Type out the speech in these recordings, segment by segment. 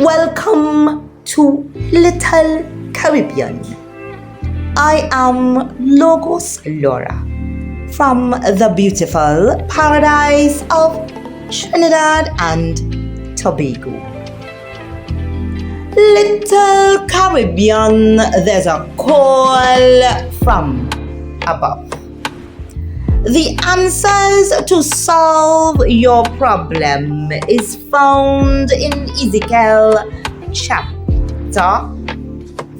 Welcome to Little Caribbean. I am Logos Laura from the beautiful paradise of Trinidad and Tobago. Little Caribbean, there's a call from above. The answers to solve your problem is found in Ezekiel chapter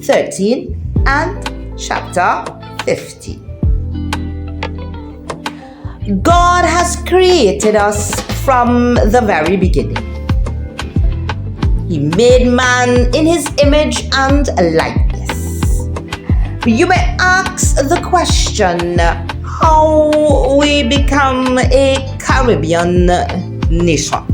13 and chapter 15. God has created us from the very beginning. He made man in his image and likeness. You may ask the question, how we become a Caribbean nation?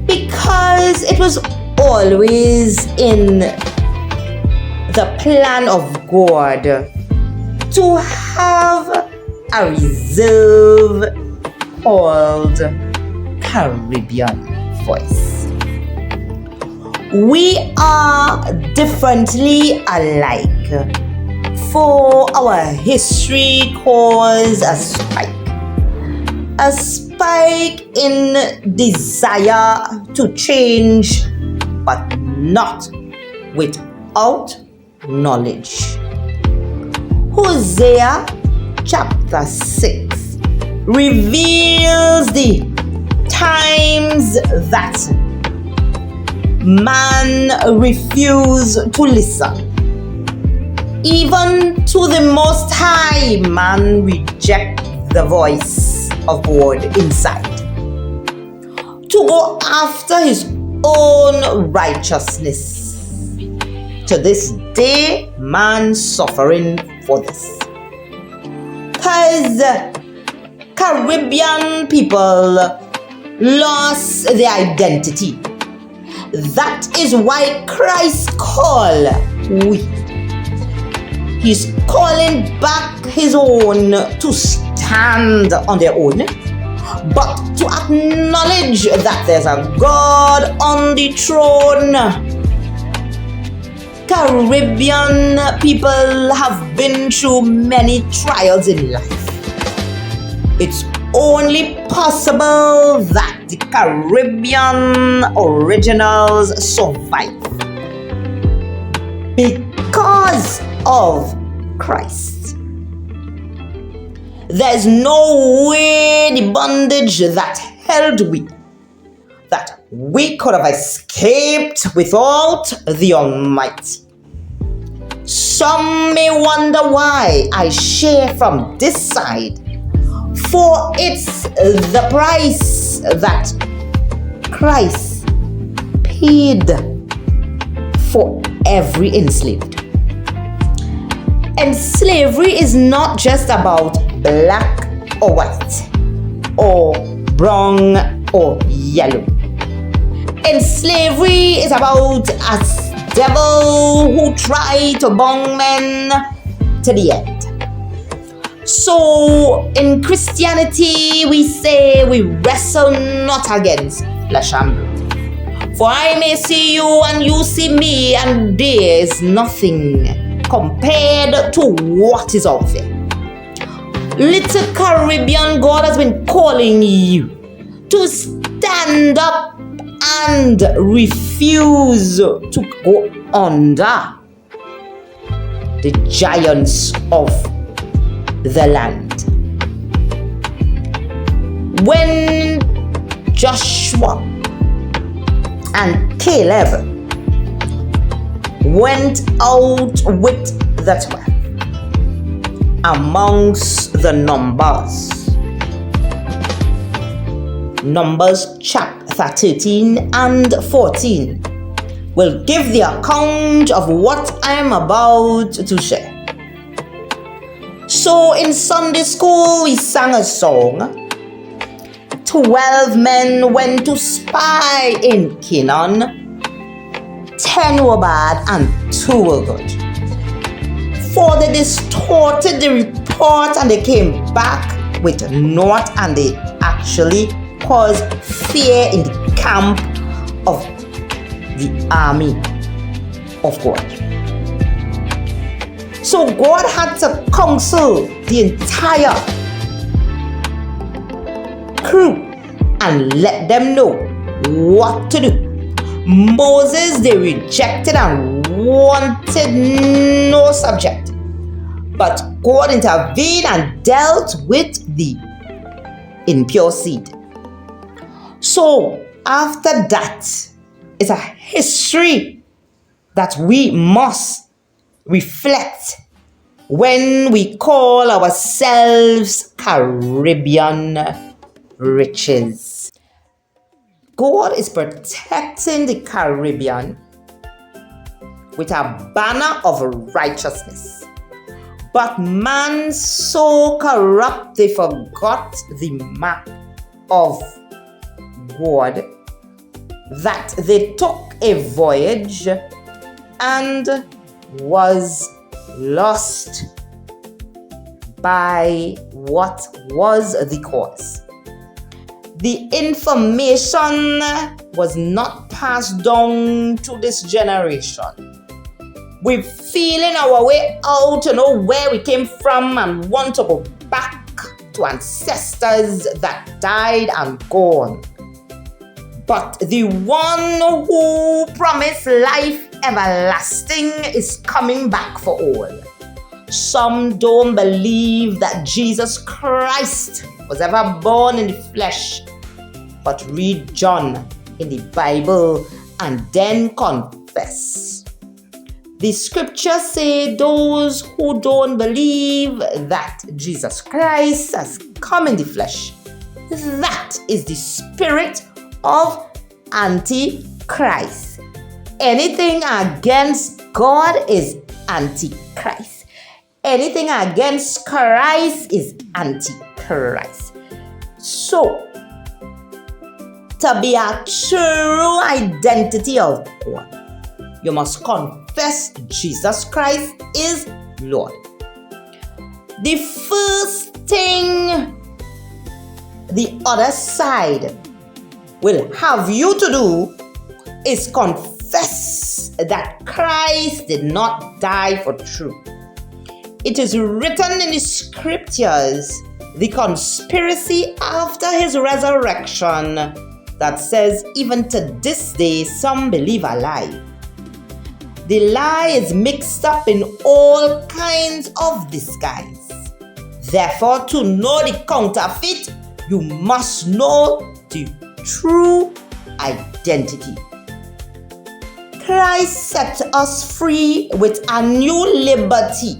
Because it was always in the plan of God to have a reserve called Caribbean voice. We are differently alike, for our history caused a spike in desire to change, but not without knowledge. Hosea chapter 6 reveals the times that man refused to listen. Even to the Most High, man rejects the voice of God inside to go after his own righteousness. To this day, man suffering for this. Because Caribbean people lost their identity. That is why Christ called we. He's calling back his own to stand on their own, but to acknowledge that there's a God on the throne. Caribbean people have been through many trials in life. It's only possible that the Caribbean originals survive because of Christ. There's no way the bondage that held we could have escaped without the Almighty. Some may wonder why I share from this side, for it's the price that Christ paid for every enslaved. And slavery is not just about black or white, or brown or yellow. And slavery is about a devil who tried to bond men to the end. So in Christianity, we say we wrestle not against flesh and blood. For I may see you and you see me, and there is nothing compared to what is out there. Little Caribbean, God has been calling you to stand up and refuse to go under the giants of the land. When Joshua and Caleb went out with the 12 amongst the Numbers. Numbers chapter 13 and 14 will give the account of what I am about to share. So in Sunday school, we sang a song. 12 men went to spy in Canaan. 10 were bad and 2 were good. For they distorted the report and they came back with naught, and they actually caused fear in the camp of the army of God. So God had to counsel the entire crew and let them know what to do. Moses, they rejected and wanted no subject. But God intervened and dealt with the impure seed. So after that, it's a history that we must reflect when we call ourselves Caribbean riches. God is protecting the Caribbean with a banner of righteousness. But man so corrupt, they forgot the map of God that they took a voyage and was lost by what was the cause. The information was not passed down to this generation. We're feeling our way out to know where we came from and want to go back to ancestors that died and gone. But the one who promised life everlasting is coming back for all. Some don't believe that Jesus Christ was ever born in the flesh, but read John in the Bible and then confess. The scriptures say those who don't believe that Jesus Christ has come in the flesh, that is the spirit of Antichrist. Anything against God is Antichrist. Anything against Christ is Antichrist. So, to be a true identity of God, you must confess Jesus Christ is Lord. The first thing the other side will have you to do is confess that Christ did not die for truth. It is written in the scriptures, the conspiracy after his resurrection, that says even to this day some believe a lie. The lie is mixed up in all kinds of disguise. Therefore, to know the counterfeit, you must know the true identity. Christ set us free with a new liberty.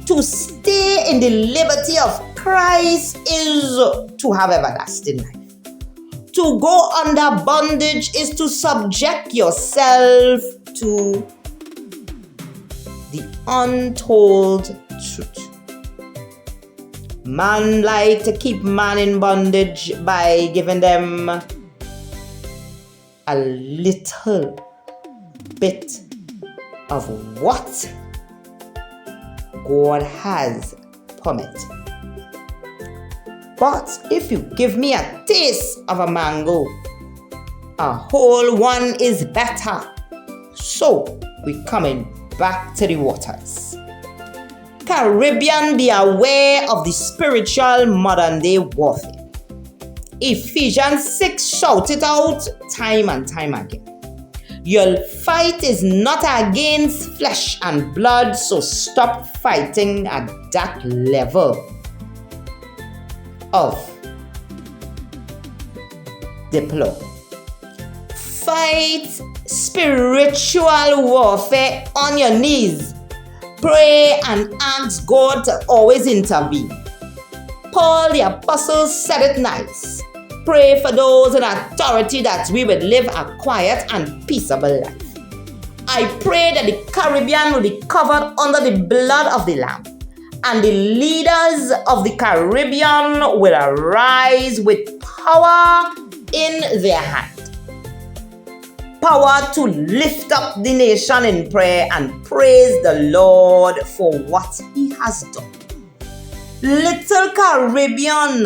To stay in the liberty of Christ is to have everlasting life. To go under bondage is to subject yourself to the untold truth. Man like to keep man in bondage by giving them a little bit of what God has promised. But if you give me a taste of a mango, a whole one is better. So we're coming back to the waters. Caribbean, be aware of the spiritual modern day warfare. Ephesians 6 shout it out time and time again. Your fight is not against flesh and blood, so stop fighting at that level of deploy. Fight spiritual warfare on your knees. Pray and ask God to always intervene. Paul the Apostle said it nice. Pray for those in authority that we would live a quiet and peaceable life. I pray that the Caribbean will be covered under the blood of the Lamb, and the leaders of the Caribbean will arise with power in their hand. Power to lift up the nation in prayer and praise the Lord for what He has done. Little Caribbean,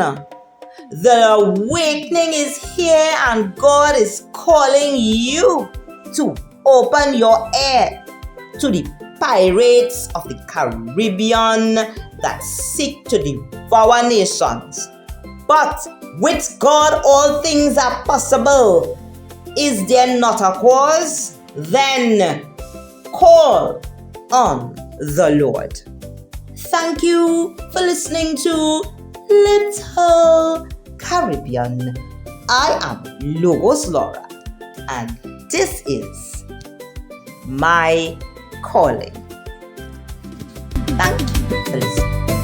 the awakening is here and God is calling you to open your ear to the pirates of the Caribbean that seek to devour nations. But with God all things are possible. Is there not a cause? Then call on the Lord. Thank you for listening to Little Caribbean. I am Logos Laura, and this is my calling. Thank you for listening.